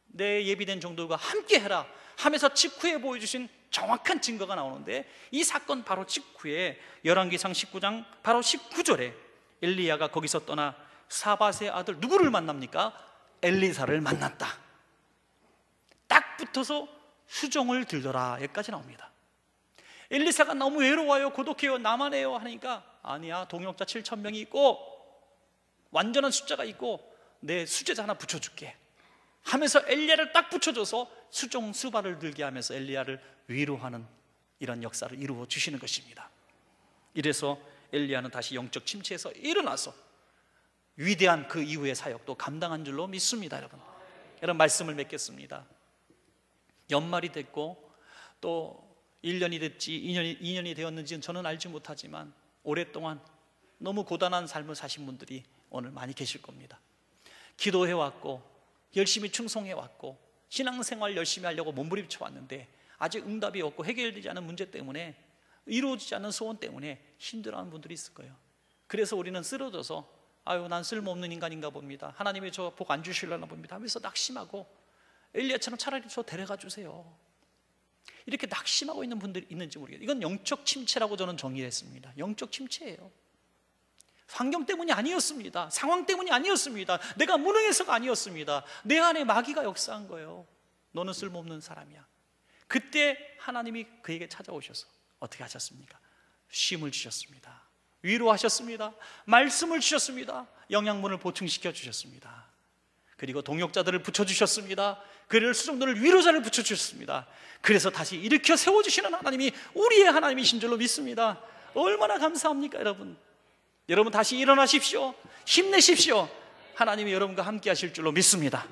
내 예비된 종들과 함께 해라 하면서 직후에 보여주신 정확한 증거가 나오는데, 이 사건 바로 직후에 열왕기상 19장 바로 19절에 엘리야가 거기서 떠나 사밧의 아들 누구를 만납니까? 엘리사를 만났다. 딱 붙어서 수종을 들더라 여기까지 나옵니다. 엘리사가 너무 외로워요, 고독해요, 나만해요 하니까 아니야, 동역자 7,000명이 있고 완전한 숫자가 있고 내 수제자 하나 붙여줄게 하면서 엘리야를 딱 붙여줘서 수종 수발을 들게 하면서 엘리야를 위로하는 이런 역사를 이루어 주시는 것입니다. 이래서 엘리야는 다시 영적 침체에서 일어나서 위대한 그 이후의 사역도 감당한 줄로 믿습니다. 여러분 말씀을 맺겠습니다. 연말이 됐고 또 1년이 됐지 2년이 되었는지는 저는 알지 못하지만 오랫동안 너무 고단한 삶을 사신 분들이 오늘 많이 계실 겁니다. 기도해왔고 열심히 충성해왔고 신앙생활 열심히 하려고 몸부림쳐 왔는데 아직 응답이 없고 해결되지 않은 문제 때문에, 이루어지지 않는 소원 때문에 힘들어하는 분들이 있을 거예요. 그래서 우리는 쓰러져서 아유 난 쓸모없는 인간인가 봅니다, 하나님이 저 복 안 주실려나 봅니다 하면서 낙심하고, 엘리야처럼 차라리 저 데려가 주세요 이렇게 낙심하고 있는 분들이 있는지 모르겠어요. 이건 영적 침체라고 저는 정의했습니다. 영적 침체예요. 환경 때문이 아니었습니다. 상황 때문이 아니었습니다. 내가 무능해서가 아니었습니다. 내 안에 마귀가 역사한 거예요. 너는 쓸모없는 사람이야. 그때 하나님이 그에게 찾아오셔서 어떻게 하셨습니까? 쉼을 주셨습니다. 위로하셨습니다. 말씀을 주셨습니다. 영양분을 보충시켜 주셨습니다. 그리고 동역자들을 붙여주셨습니다. 그를 수종들을 위로자를 붙여주셨습니다. 그래서 다시 일으켜 세워주시는 하나님이 우리의 하나님이신 줄로 믿습니다. 얼마나 감사합니까 여러분. 여러분 다시 일어나십시오. 힘내십시오. 하나님이 여러분과 함께 하실 줄로 믿습니다.